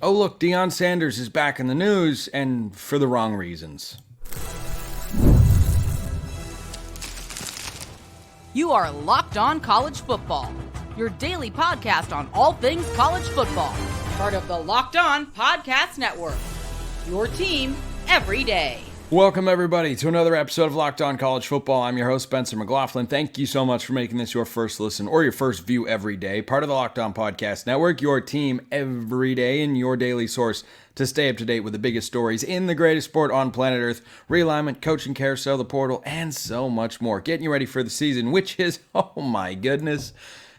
Oh, look, Deion Sanders is back in the news, and for the wrong reasons. You are Locked On College Football, your daily podcast on all things college football. Part of the Locked On Podcast Network, your team every day. Welcome, everybody, to another episode of Locked On College Football. I'm your host, Spencer McLaughlin. Thank you so much for making this your first listen or your first view every day. Part of the Locked On Podcast Network, your team every day, and your daily source to stay up to date with the biggest stories in the greatest sport on planet Earth, realignment, coaching carousel, the portal, and so much more. Getting you ready for the season, which is, oh my goodness,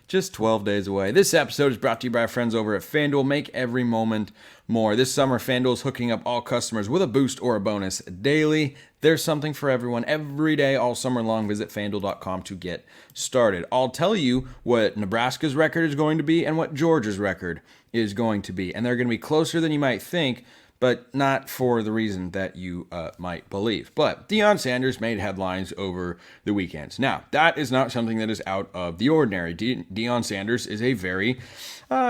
just 12 days away. This episode is brought to you by our friends over at FanDuel. Make every moment more. This summer, FanDuel is hooking up all customers with a boost or a bonus daily. There's something for everyone every day, all summer long. Visit FanDuel.com to get started. I'll tell you what Nebraska's record is going to be and what Georgia's record is going to be. And they're going to be closer than you might think, but not for the reason that you might believe. But Deion Sanders made headlines over the weekends. Now, that is not something that is out of the ordinary. Deion Sanders is a very,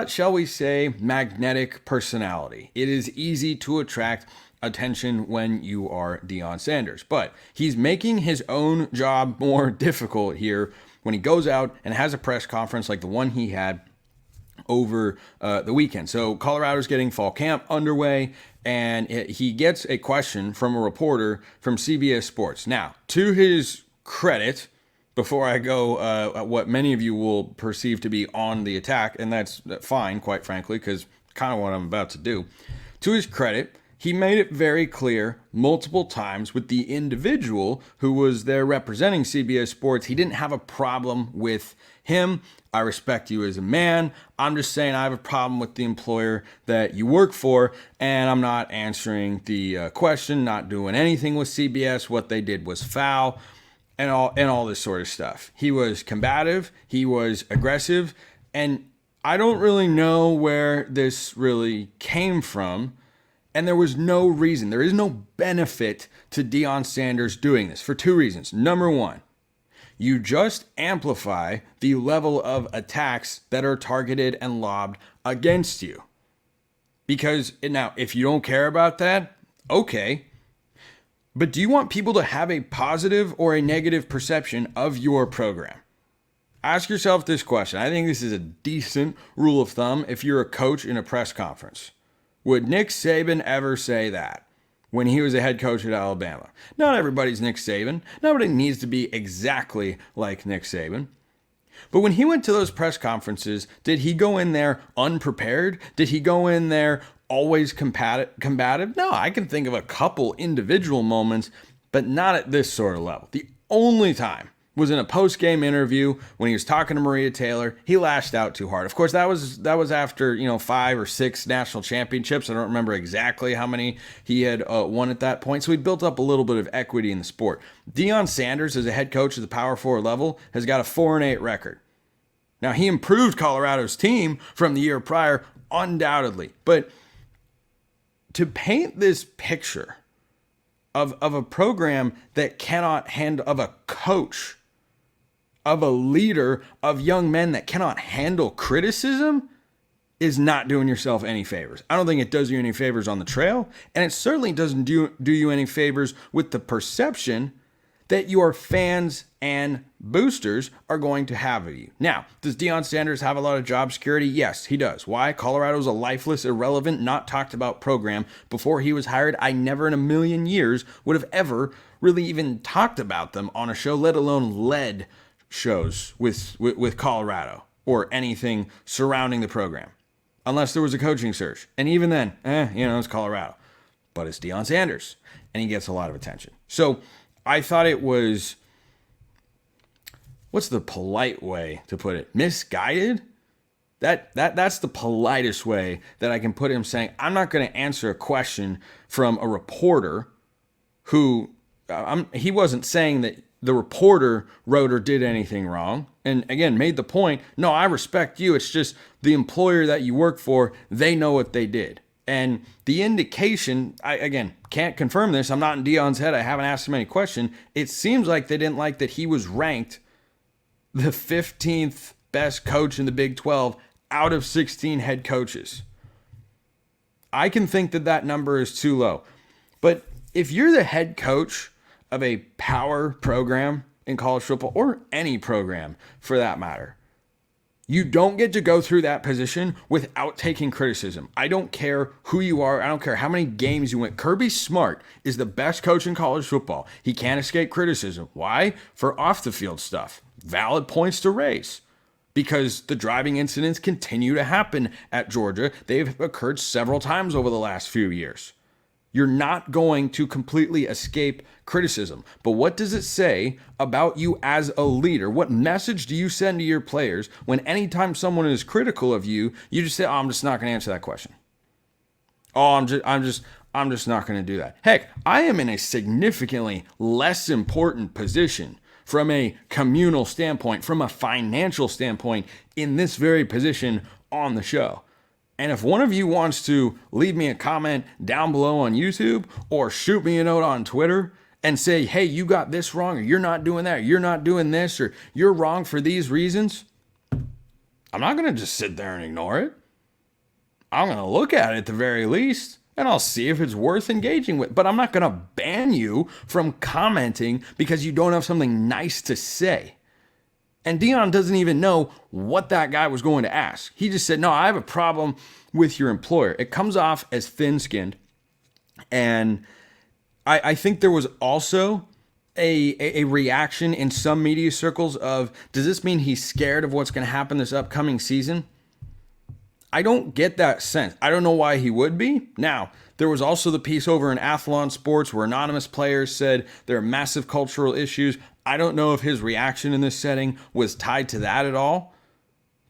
shall we say, magnetic personality. It is easy to attract attention when you are Deion Sanders. But he's making his own job more difficult here when he goes out and has a press conference like the one he had over the weekend. So Colorado's getting fall camp underway, and he gets a question from a reporter from CBS Sports. Now, to his credit, before I go what many of you will perceive to be on the attack, and that's fine, quite frankly, because kind of what I'm about to do. To his credit, he made it very clear multiple times with the individual who was there representing CBS Sports. He didn't have a problem with him. I respect you as a man. I'm just saying I have a problem with the employer that you work for, and I'm not answering the question, not doing anything with CBS. What they did was foul, and all this sort of stuff. He was combative. He was aggressive, and I don't really know where this really came from. And there was no reason, there is no benefit to Deion Sanders doing this for two reasons. Number one, you just amplify the level of attacks that are targeted and lobbed against you. Because now, if you don't care about that, okay. But do you want people to have a positive or a negative perception of your program? Ask yourself this question. I think this is a decent rule of thumb if you're a coach in a press conference. Would Nick Saban ever say that when he was a head coach at Alabama? Not everybody's Nick Saban. Nobody needs to be exactly like Nick Saban. But when he went to those press conferences, did he go in there unprepared? Did he go in there always combative? No, I can think of a couple individual moments, but not at this sort of level. The only time was in a post-game interview when he was talking to Maria Taylor. He lashed out too hard. Of course, that was after 5 or 6 national championships. I don't remember exactly how many he had won at that point. So he built up a little bit of equity in the sport. Deion Sanders, as a head coach at the Power 4 level, has got a 4-8 record. Now, he improved Colorado's team from the year prior, undoubtedly. But to paint this picture of a program that cannot handle, of a coach, of a leader, of young men that cannot handle criticism, is not doing yourself any favors. I don't think it does you any favors on the trail, and it certainly doesn't do you any favors with the perception that your fans and boosters are going to have of you. Now, does Deion Sanders have a lot of job security? Yes, he does. Why? Colorado's a lifeless, irrelevant, not talked about program. Before he was hired, I never in a million years would have ever really even talked about them on a show, let alone led shows with Colorado or anything surrounding the program, unless there was a coaching search. And even then, it's Colorado. But it's Deion Sanders, and he gets a lot of attention. So I thought it was, what's the polite way to put it? Misguided? That's the politest way that I can put him, saying, I'm not going to answer a question from a reporter who, he wasn't saying that the reporter wrote or did anything wrong. And again, made the point, no, I respect you. It's just the employer that you work for, they know what they did. And the indication, I, again, can't confirm this. I'm not in Deion's head. I haven't asked him any question. It seems like they didn't like that he was ranked the 15th best coach in the Big 12 out of 16 head coaches. I can think that that number is too low. But if you're the head coach of a power program in college football, or any program for that matter, you don't get to go through that position without taking criticism. I don't care who you are. I don't care how many games you win. Kirby Smart is the best coach in college football. He can't escape criticism. Why? For off the field stuff. Valid points to raise. Because the driving incidents continue to happen at Georgia. They've occurred several times over the last few years. You're not going to completely escape criticism. But what does it say about you as a leader? What message do you send to your players when anytime someone is critical of you, you just say, "Oh, I'm just not going to answer that question. Oh, I'm just not going to do that." Heck, I am in a significantly less important position from a communal standpoint, from a financial standpoint, in this very position on the show. And if one of you wants to leave me a comment down below on YouTube or shoot me a note on Twitter and say, "Hey, you got this wrong," or "You're not doing that," or "You're not doing this," or "You're wrong for these reasons," I'm not going to just sit there and ignore it. I'm going to look at it at the very least, and I'll see if it's worth engaging with. But I'm not going to ban you from commenting because you don't have something nice to say. And Deion doesn't even know what that guy was going to ask. He just said, "No, I have a problem with your employer." It comes off as thin-skinned. And I think there was also a reaction in some media circles of, does this mean he's scared of what's going to happen this upcoming season? I don't get that sense. I don't know why he would be. Now, there was also the piece over in Athlon Sports where anonymous players said there are massive cultural issues. I don't know if his reaction in this setting was tied to that at all.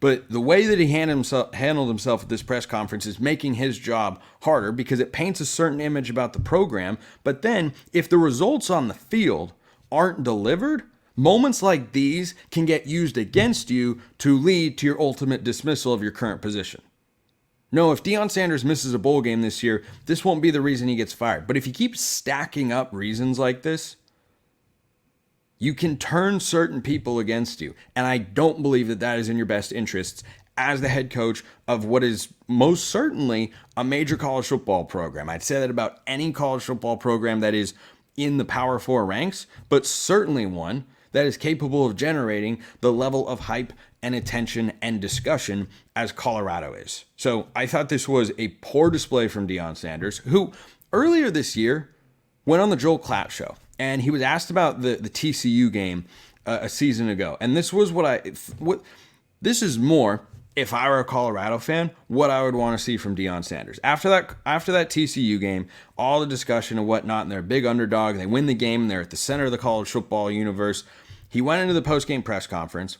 But the way that he handled himself at this press conference is making his job harder because it paints a certain image about the program. But then if the results on the field aren't delivered, moments like these can get used against you to lead to your ultimate dismissal of your current position. No, if Deion Sanders misses a bowl game this year, this won't be the reason he gets fired. But if you keep stacking up reasons like this, you can turn certain people against you. And I don't believe that that is in your best interests as the head coach of what is most certainly a major college football program. I'd say that about any college football program that is in the Power Four ranks, but certainly one that is capable of generating the level of hype and attention and discussion as Colorado is. So I thought this was a poor display from Deion Sanders, who earlier this year went on the Joel Klatt show. And he was asked about the TCU game a season ago. And this was this is more, if I were a Colorado fan, what I would want to see from Deion Sanders. After that TCU game, all the discussion and whatnot, and they're a big underdog, they win the game, and they're at the center of the college football universe. He went into the post-game press conference,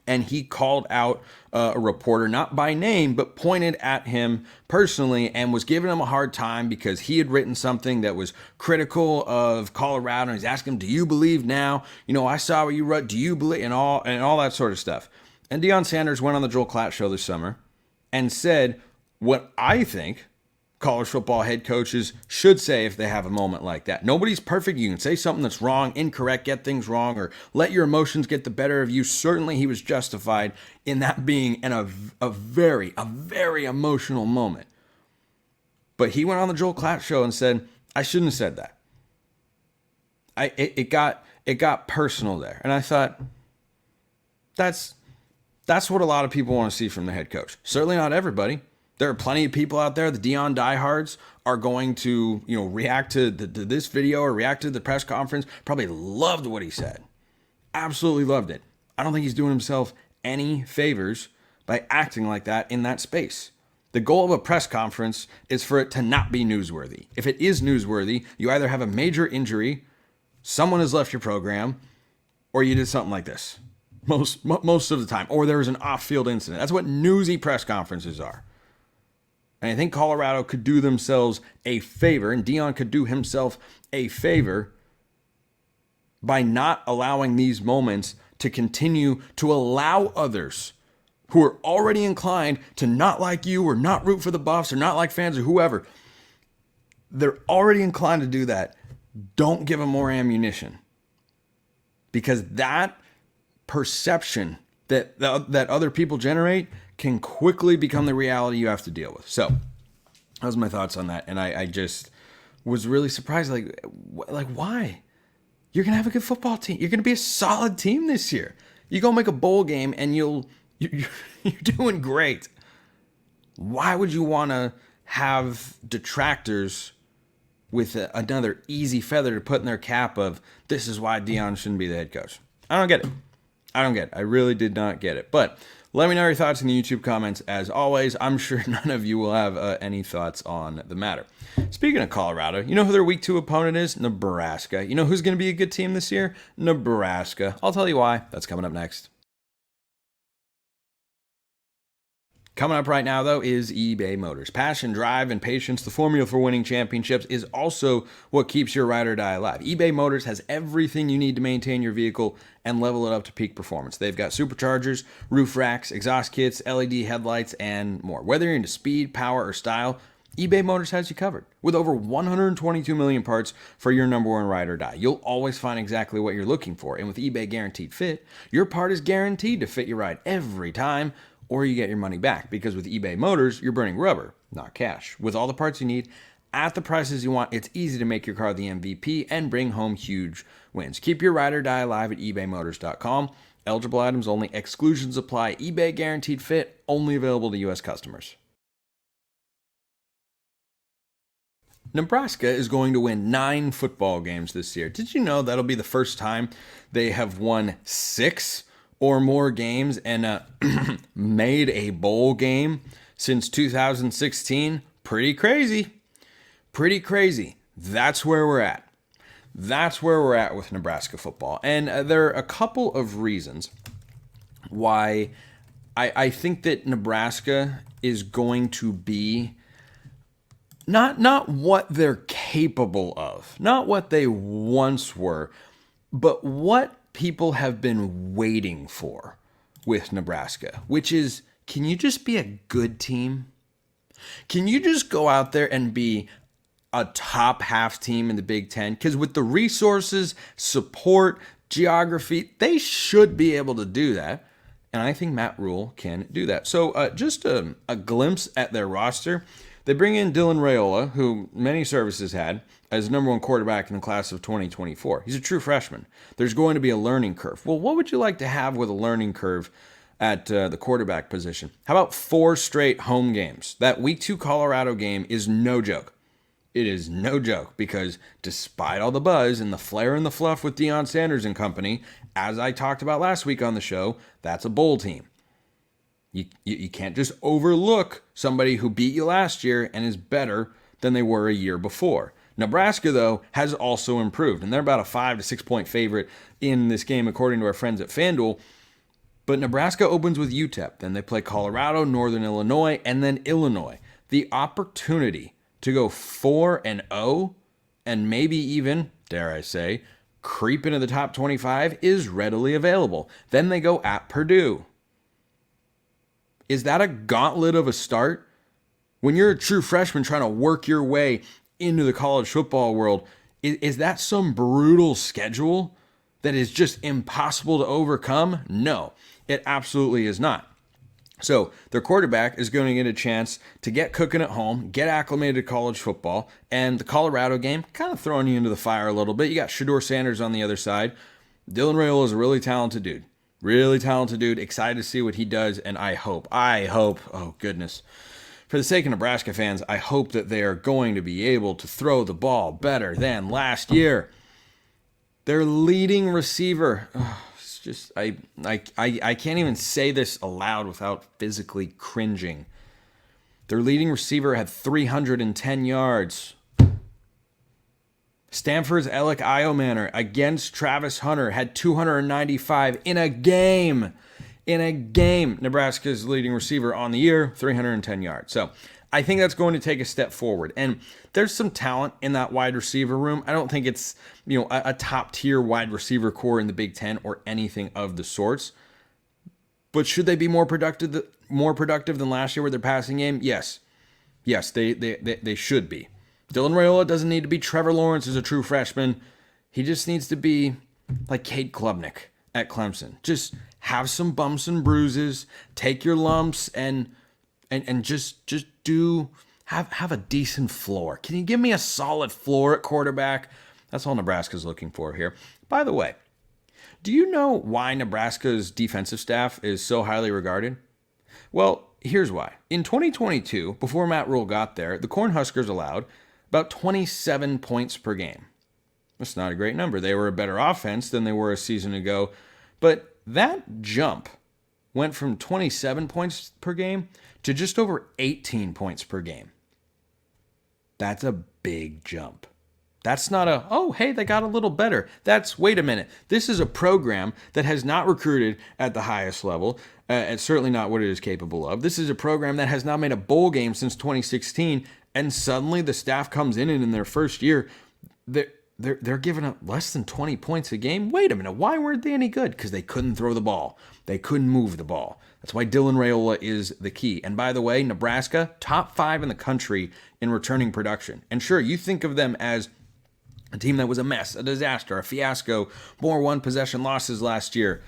and he called out a reporter, not by name, but pointed at him personally and was giving him a hard time because he had written something that was critical of Colorado. And he's asking him, "Do you believe now? You know, I saw what you wrote. Do you believe?" And all that sort of stuff. And Deion Sanders went on the Joel Klatt show this summer and said what I think college football head coaches should say if they have a moment like that. Nobody's perfect. You can say something that's wrong, incorrect, get things wrong, or let your emotions get the better of you. Certainly he was justified in that being in a very emotional moment. But he went on the Joel Klatt show and said, "I shouldn't have said that." It got personal there. And I thought, that's what a lot of people want to see from the head coach. Certainly not everybody. There are plenty of people out there, the Deion diehards, are going to, react to this video or react to the press conference. Probably loved what he said. Absolutely loved it. I don't think he's doing himself any favors by acting like that in that space. The goal of a press conference is for it to not be newsworthy. If it is newsworthy, you either have a major injury, someone has left your program, or you did something like this. Most of the time. Or there was an off-field incident. That's what newsy press conferences are. And I think Colorado could do themselves a favor, and Deion could do himself a favor by not allowing these moments to continue to allow others who are already inclined to not like you or not root for the Buffs or not like fans or whoever. They're already inclined to do that. Don't give them more ammunition. Because that perception that other people generate can quickly become the reality you have to deal with. So Those are my thoughts on that. And I just was really surprised. Like why? You're going to have a good football team. You're going to be a solid team this year. You go make a bowl game and you're doing great. Why would you want to have detractors with another easy feather to put in their cap of this is why Deion shouldn't be the head coach? I don't get it. I really did not get it. But let me know your thoughts in the YouTube comments. As always, I'm sure none of you will have any thoughts on the matter. Speaking of Colorado, you know who their week 2 opponent is? Nebraska. You know who's going to be a good team this year? Nebraska. I'll tell you why. That's coming up next. Coming up right now, though, is eBay Motors. Passion, drive, and patience, the formula for winning championships, is also what keeps your ride or die alive. eBay Motors has everything you need to maintain your vehicle and level it up to peak performance. They've got superchargers, roof racks, exhaust kits, LED headlights, and more. Whether you're into speed, power, or style, eBay Motors has you covered. With over 122 million parts for your number one ride or die, you'll always find exactly what you're looking for. And with eBay Guaranteed Fit, your part is guaranteed to fit your ride every time, or you get your money back. Because with eBay Motors, you're burning rubber, not cash. With all the parts you need, at the prices you want, it's easy to make your car the MVP and bring home huge wins. Keep your ride or die alive at ebaymotors.com. Eligible items only. Exclusions apply. eBay Guaranteed Fit, only available to U.S. customers. Nebraska is going to win 9 football games this year. Did you know that'll be the first time they have won 6 or more games and made a bowl game since 2016? Pretty crazy. That's where we're at. That's where we're at with Nebraska football. And there are a couple of reasons why I think that Nebraska is going to be not what they're capable of, not what they once were, but what people have been waiting for with Nebraska, which is, can you just be a good team? Can you just go out there and be a top half team in the Big Ten? Because with the resources, support, geography, they should be able to do that. And I think Matt Rhule can do that. So just a glimpse at their roster. They bring in Dylan Raiola, who many services had as number 1 quarterback in the class of 2024. He's a true freshman. There's going to be a learning curve. Well, what would you like to have with a learning curve at the quarterback position? How about 4 straight home games? That week 2 Colorado game is no joke. It is no joke because despite all the buzz and the flair and the fluff with Deion Sanders and company, as I talked about last week on the show, that's a bowl team. You can't just overlook somebody who beat you last year and is better than they were a year before. Nebraska, though, has also improved, and they're about a 5 to 6 point favorite in this game, according to our friends at FanDuel. But Nebraska opens with UTEP. Then they play Colorado, Northern Illinois, and then Illinois. The opportunity to go 4-0 and maybe even, dare I say, creep into the top 25 is readily available. Then they go at Purdue. Is that a gauntlet of a start? When you're a true freshman trying to work your way into the college football world, is that some brutal schedule that is just impossible to overcome? No, it absolutely is not. So their quarterback is going to get a chance to get cooking at home, get acclimated to college football, and the Colorado game kind of throwing you into the fire a little bit. You got Shedeur Sanders on the other side. Dylan Raiola is a really talented dude. Really talented dude. Excited to see what he does, and I hope, oh goodness, for the sake of Nebraska fans, I hope that they are going to be able to throw the ball better than last year. Their leading receiver, it's just, I can't even say this aloud without physically cringing. Their leading receiver had 310 yards. Stanford's Alec Iomanner against Travis Hunter had 295 in a game. Nebraska's leading receiver on the year, 310 yards. So I think that's going to take a step forward. And there's some talent in that wide receiver room. I don't think it's, a top tier wide receiver core in the Big Ten or anything of the sorts. But should they be more productive than last year with their passing game? Yes, they should be. Dylan Raiola doesn't need to be Trevor Lawrence as a true freshman. He just needs to be like Cade Klubnik at Clemson. Just have some bumps and bruises, take your lumps, and just do Have a decent floor. Can you give me a solid floor at quarterback? That's all Nebraska's looking for here. By the way, do you know why Nebraska's defensive staff is so highly regarded? Well, here's why. In 2022, before Matt Rhule got there, the Cornhuskers allowed about 27 points per game. That's not a great number. They were a better offense than they were a season ago, but that jump went from 27 points per game to just over 18 points per game. That's a big jump. That's not a, oh, hey, they got a little better. That's, wait a minute. This is a program that has not recruited at the highest level, and certainly not what it is capable of. This is a program that has not made a bowl game since 2016, and suddenly the staff comes in and in their first year, they're giving up less than 20 points a game. Wait a minute, why weren't they any good? Because they couldn't throw the ball. They couldn't move the ball. That's why Dylan Raiola is the key. And by the way, Nebraska, top 5 in the country in returning production. And sure, you think of them as a team that was a mess, a disaster, a fiasco, more one-possession losses last year.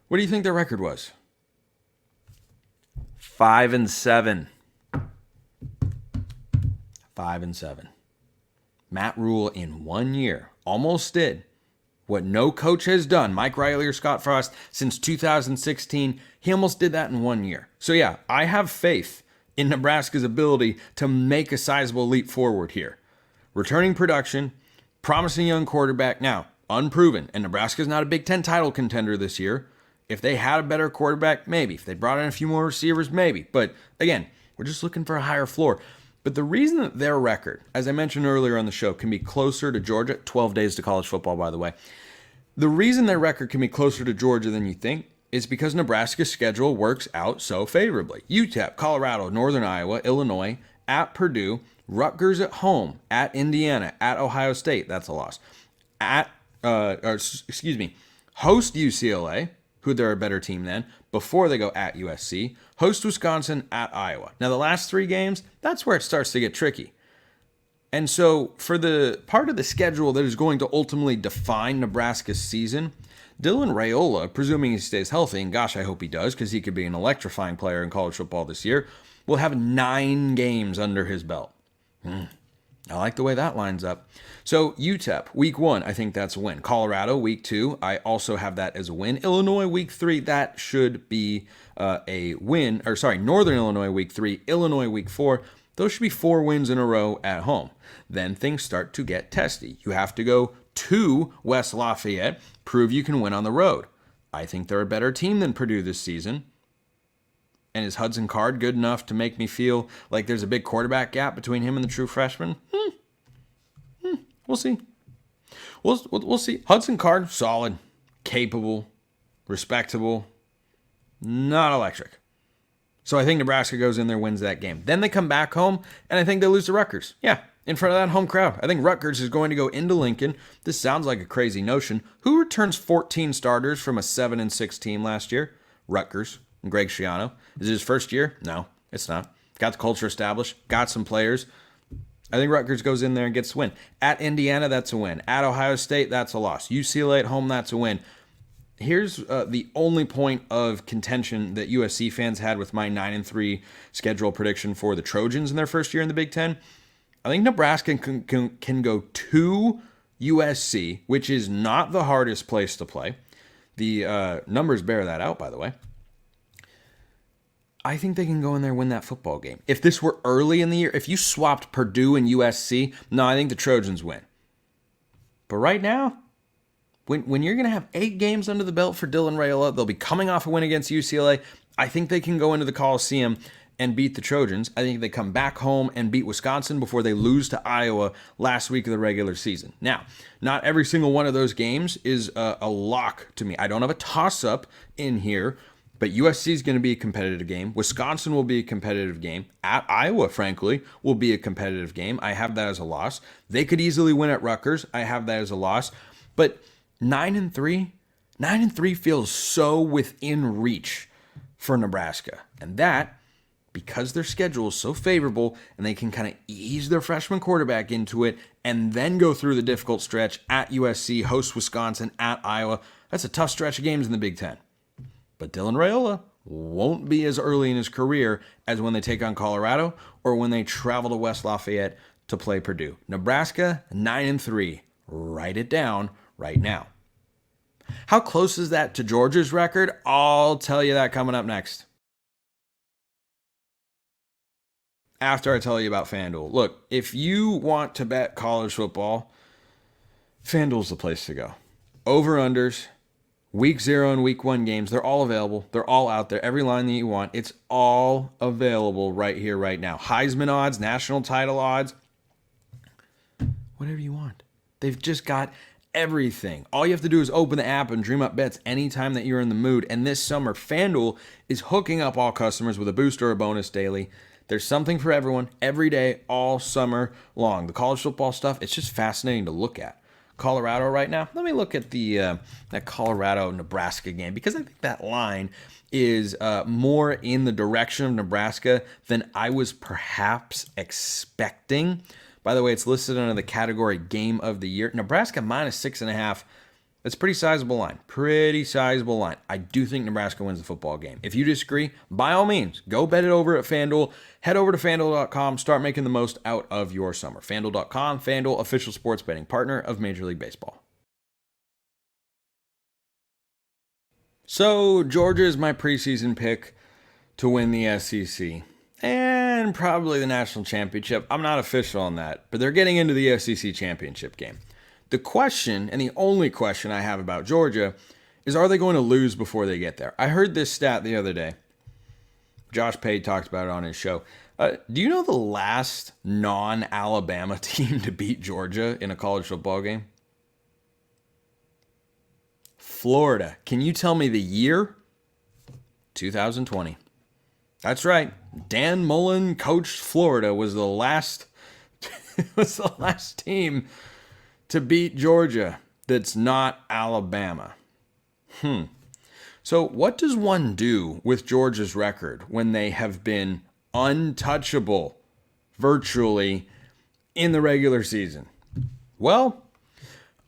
What do you think their record was? 5-7. 5-7. Matt Rhule in 1 year almost did what no coach has done, Mike Riley or Scott Frost, since 2016. He almost did that in 1 year. So yeah, I have faith in Nebraska's ability to make a sizable leap forward here. Returning production, promising young quarterback, now unproven, and Nebraska's not a Big Ten title contender this year. If they had a better quarterback, maybe. If they brought in a few more receivers, maybe. But again, we're just looking for a higher floor. But the reason that their record, as I mentioned earlier on the show, can be closer to Georgia, 12 days to college football, by the way. The reason their record can be closer to Georgia than you think is because Nebraska's schedule works out so favorably. UTEP, Colorado, Northern Iowa, Illinois, at Purdue, Rutgers at home, at Indiana, at Ohio State, that's a loss. Host UCLA, who they're a better team than, before they go at USC, host Wisconsin, at Iowa. Now, the last 3 games, that's where it starts to get tricky. And so, for the part of the schedule that is going to ultimately define Nebraska's season, Dylan Raiola, presuming he stays healthy, and gosh, I hope he does, because he could be an electrifying player in college football this year, will have 9 games under his belt. I like the way that lines up. So UTEP, week 1, I think that's a win. Colorado, week 2, I also have that as a win. Illinois, week 3, that should be a win. Northern Illinois, week 3. Illinois, week 4. Those should be 4 wins in a row at home. Then things start to get testy. You have to go to West Lafayette, prove you can win on the road. I think they're a better team than Purdue this season. And is Hudson Card good enough to make me feel like there's a big quarterback gap between him and the true freshman? We'll see. We'll see. Hudson Card, solid, capable, respectable, not electric. So I think Nebraska goes in there, wins that game. Then they come back home, and I think they lose to Rutgers. Yeah, in front of that home crowd. I think Rutgers is going to go into Lincoln. This sounds like a crazy notion. Who returns 14 starters from a 7-6 team last year? Rutgers and Greg Schiano. Is it his first year? No, it's not. Got the culture established, got some players. I think Rutgers goes in there and gets a win. At Indiana, that's a win. At Ohio State, that's a loss. UCLA at home, that's a win. Here's the only point of contention that USC fans had with my 9-3 schedule prediction for the Trojans in their first year in the Big Ten. I think Nebraska can go to USC, which is not the hardest place to play. The numbers bear that out, by the way. I think they can go in there and win that football game. If this were early in the year, if you swapped Purdue and USC, no, I think the Trojans win. But right now, when you're going to have 8 games under the belt for Dylan Raiola, they'll be coming off a win against UCLA. I think they can go into the Coliseum and beat the Trojans. I think they come back home and beat Wisconsin before they lose to Iowa last week of the regular season. Now, not every single one of those games is a lock to me. I don't have a toss-up in here. But USC is going to be a competitive game. Wisconsin will be a competitive game. At Iowa, frankly, will be a competitive game. I have that as a loss. They could easily win at Rutgers. I have that as a loss. But 9-3 feels so within reach for Nebraska. And that, because their schedule is so favorable and they can kind of ease their freshman quarterback into it and then go through the difficult stretch at USC, host Wisconsin, at Iowa. That's a tough stretch of games in the Big Ten. But Dylan Raiola won't be as early in his career as when they take on Colorado or when they travel to West Lafayette to play Purdue. Nebraska, 9-3. Write it down right now. How close is that to Georgia's record? I'll tell you that coming up next. After I tell you about FanDuel. Look, if you want to bet college football, FanDuel's the place to go. Over-unders, week 0 and week 1 games, they're all available. They're all out there. Every line that you want, it's all available right here, right now. Heisman odds, national title odds, whatever you want. They've just got everything. All you have to do is open the app and dream up bets anytime that you're in the mood. And this summer, FanDuel is hooking up all customers with a boost or a bonus daily. There's something for everyone every day, all summer long. The college football stuff, it's just fascinating to look at. Colorado right now, let me look at the that Colorado-Nebraska game, because I think that line is more in the direction of Nebraska than I was perhaps expecting. By the way, it's listed under the category Game of the Year. Nebraska -6.5. That's a pretty sizable line. Pretty sizable line. I do think Nebraska wins the football game. If you disagree, by all means, go bet it over at FanDuel. Head over to FanDuel.com. Start making the most out of your summer. FanDuel.com, FanDuel, official sports betting partner of Major League Baseball. So, Georgia is my preseason pick to win the SEC. And probably the national championship. I'm not official on that, but they're getting into the SEC championship game. The question, and the only question I have about Georgia, is are they going to lose before they get there? I heard this stat the other day. Josh Pate talked about it on his show. Do you know the last non-Alabama team to beat Georgia in a college football game? Florida. Can you tell me the year? 2020. That's right. Dan Mullen coached Florida, was the last team to beat Georgia that's not Alabama. So what does one do with Georgia's record when they have been untouchable virtually in the regular season? Well,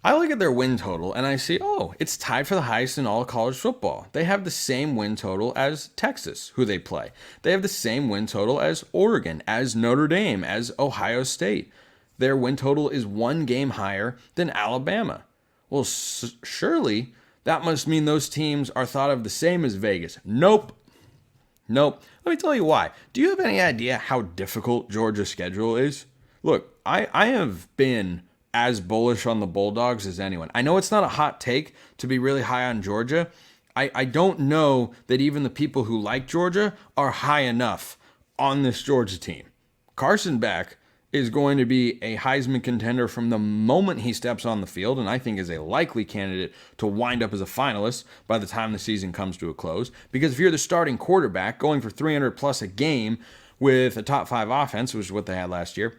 I look at their win total and I see, it's tied for the highest in all of college football. They have the same win total as Texas, who they play. They have the same win total as Oregon, as Notre Dame, as Ohio State. Their win total is 1 game higher than Alabama. Well, surely that must mean those teams are thought of the same as Vegas. Nope. Let me tell you why. Do you have any idea how difficult Georgia's schedule is? Look, I have been as bullish on the Bulldogs as anyone. I know it's not a hot take to be really high on Georgia. I don't know that even the people who like Georgia are high enough on this Georgia team. Carson Beck is going to be a Heisman contender from the moment he steps on the field, and I think is a likely candidate to wind up as a finalist by the time the season comes to a close. Because if you're the starting quarterback going for 300 plus a game with a top 5 offense, which is what they had last year,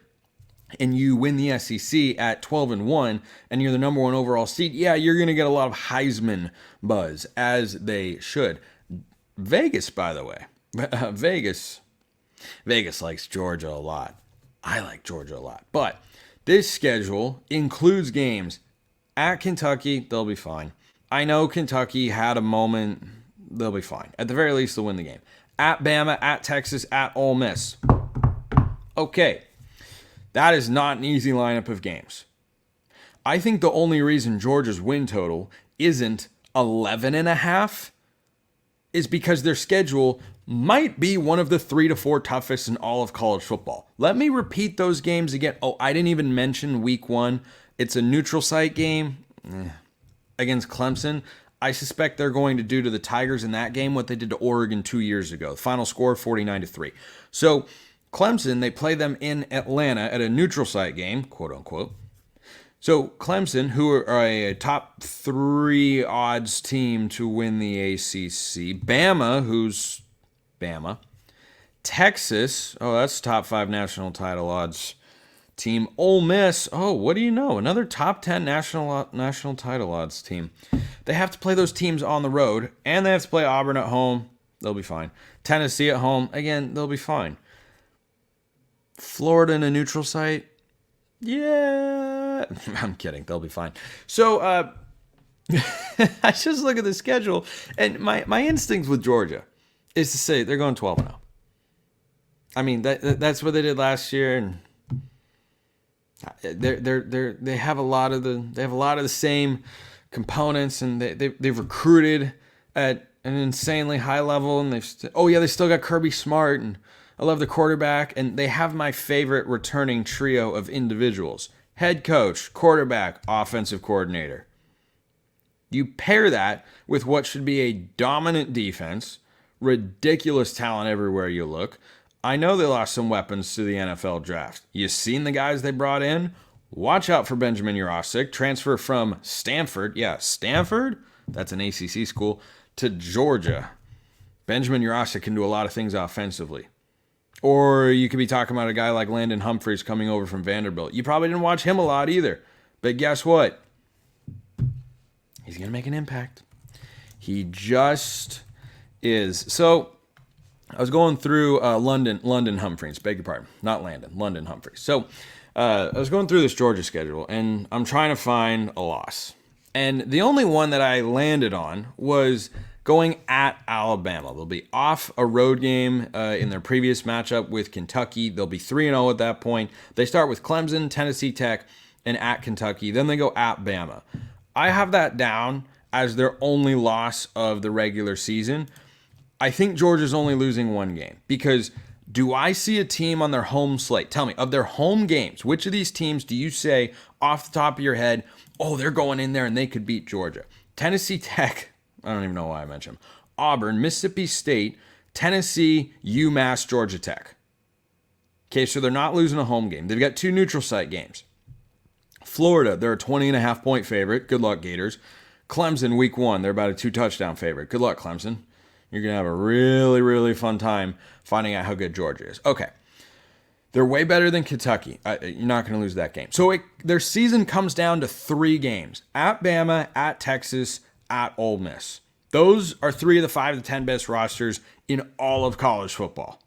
and you win the SEC at 12-1, and you're the number 1 overall seed, you're going to get a lot of Heisman buzz, as they should. Vegas, by the way, Vegas likes Georgia a lot. I like Georgia a lot. But this schedule includes games at Kentucky. They'll be fine. I know Kentucky had a moment. They'll be fine. At the very least, they'll win the game. At Bama, at Texas, at Ole Miss. Okay. That is not an easy lineup of games. I think the only reason Georgia's win total isn't 11.5 is because their schedule might be one of the 3 to 4 toughest in all of college football. Let me repeat those games again. I didn't even mention week 1. It's a neutral site game against Clemson. I suspect they're going to do to the Tigers in that game what they did to Oregon 2 years ago. The final score, 49-3. So Clemson, they play them in Atlanta at a neutral site game, quote unquote. So Clemson, who are a top 3 odds team to win the ACC. Bama, who's Bama. Texas, that's top 5 national title odds team. Ole Miss, what do you know? Another top 10 national title odds team. They have to play those teams on the road, and they have to play Auburn at home. They'll be fine. Tennessee at home, again, they'll be fine. Florida in a neutral site, I'm kidding. They'll be fine. So I just look at the schedule, and my instincts with Georgia is to say they're going 12-0. I mean, that's what they did last year, and they have a lot of the same components, and they've recruited at an insanely high level, and they still got Kirby Smart, and I love the quarterback, and they have my favorite returning trio of individuals: head coach, quarterback, offensive coordinator. You pair that with what should be a dominant defense, ridiculous talent everywhere you look. I know they lost some weapons to the NFL draft. You seen the guys they brought in? Watch out for Benjamin Jurasik, transfer from Stanford. Yeah, Stanford? That's an ACC school. To Georgia. Benjamin Jurasik can do a lot of things offensively. Or you could be talking about a guy like Landon Humphreys coming over from Vanderbilt. You probably didn't watch him a lot either. But guess what? He's going to make an impact. He just is. So I was going through London Humphreys. Beg your pardon. Not Landon. London Humphreys. So I was going through this Georgia schedule, and I'm trying to find a loss. And the only one that I landed on was going at Alabama. They'll be off a road game in their previous matchup with Kentucky. They'll be 3-0 at that point. They start with Clemson, Tennessee Tech, and at Kentucky. Then they go at Bama. I have that down as their only loss of the regular season. I think Georgia's only losing one game, because do I see a team on their home slate? Tell me, of their home games, which of these teams do you say off the top of your head, oh, they're going in there and they could beat Georgia? Tennessee Tech, I don't even know why I mentioned them. Auburn, Mississippi State, Tennessee, UMass, Georgia Tech. Okay, so they're not losing a home game. They've got 2 neutral site games. Florida, they're a 20.5-point favorite. Good luck, Gators. Clemson, week 1, they're about a 2-touchdown favorite. Good luck, Clemson. You're going to have a really, really fun time finding out how good Georgia is. Okay. They're way better than Kentucky. You're not going to lose that game. So their season comes down to 3 games. At Bama, at Texas, at Ole Miss. Those are 3 of the 5 to 10 best rosters in all of college football.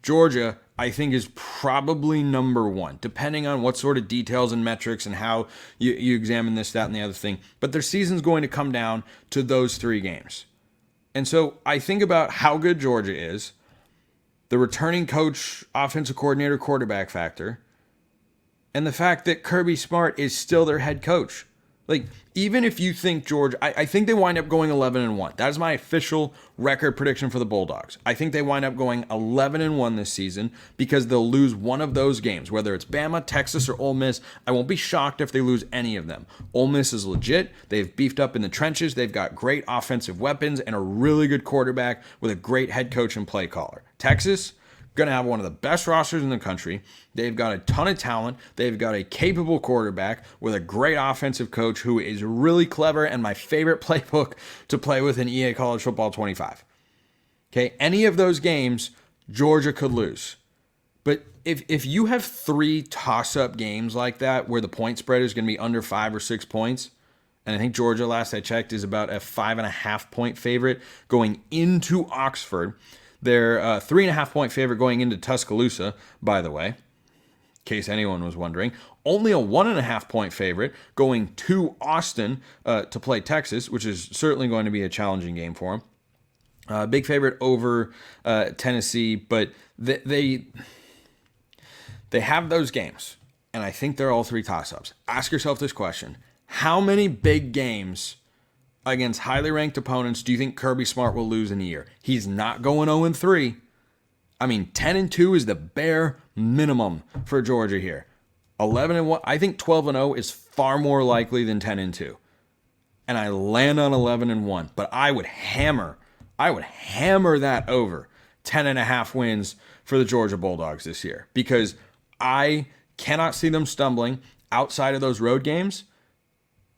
Georgia, I think, is probably number 1, depending on what sort of details and metrics and how you examine this, that, and the other thing. But their season's going to come down to those 3 games. And so I think about how good Georgia is, the returning coach, offensive coordinator, quarterback factor, and the fact that Kirby Smart is still their head coach. Like, even if you think Georgia, I think they wind up going 11-1. That is my official record prediction for the Bulldogs. I think they wind up going 11-1 this season, because they'll lose one of those games, whether it's Bama, Texas, or Ole Miss. I won't be shocked if they lose any of them. Ole Miss is legit. They've beefed up in the trenches. They've got great offensive weapons and a really good quarterback with a great head coach and play caller. Texas, going to have one of the best rosters in the country. They've got a ton of talent. They've got a capable quarterback with a great offensive coach who is really clever, and my favorite playbook to play with in EA College Football 25. Okay, any of those games, Georgia could lose. But if you have 3 toss-up games like that where the point spread is going to be under 5 or 6 points, and I think Georgia, last I checked, is about a 5.5-point favorite going into Oxford. They're a 3.5-point favorite going into Tuscaloosa, by the way, in case anyone was wondering. Only a 1.5-point favorite going to Austin to play Texas, which is certainly going to be a challenging game for them. Big favorite over Tennessee, but they have those games, and I think they're all 3 toss-ups. Ask yourself this question: how many big games against highly ranked opponents do you think Kirby Smart will lose in a year? He's not going 0-3. I mean, 10-2 is the bare minimum for Georgia here. 11-1, I think 12-0 is far more likely than 10-2. And I land on 11-1, but I would hammer that over 10.5 wins for the Georgia Bulldogs this year, because I cannot see them stumbling outside of those road games,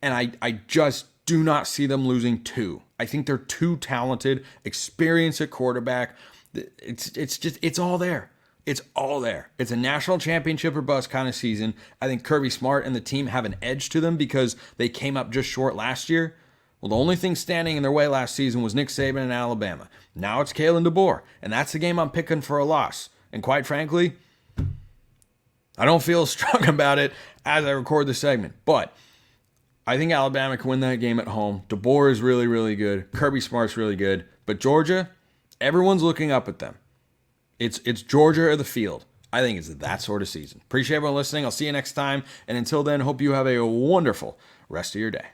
and I just do not see them losing 2. I think they're too talented, experienced at quarterback. It's all there. It's all there. It's a national championship or bust kind of season. I think Kirby Smart and the team have an edge to them because they came up just short last year. Well, the only thing standing in their way last season was Nick Saban and Alabama. Now it's Kalen DeBoer, and that's the game I'm picking for a loss. And quite frankly, I don't feel strong about it as I record the segment, but I think Alabama can win that game at home. DeBoer is really, really good. Kirby Smart's really good. But Georgia, Everyone's looking up at them. It's Georgia or the field. I think it's that sort of season. Appreciate everyone listening. I'll see you next time. And until then, hope you have a wonderful rest of your day.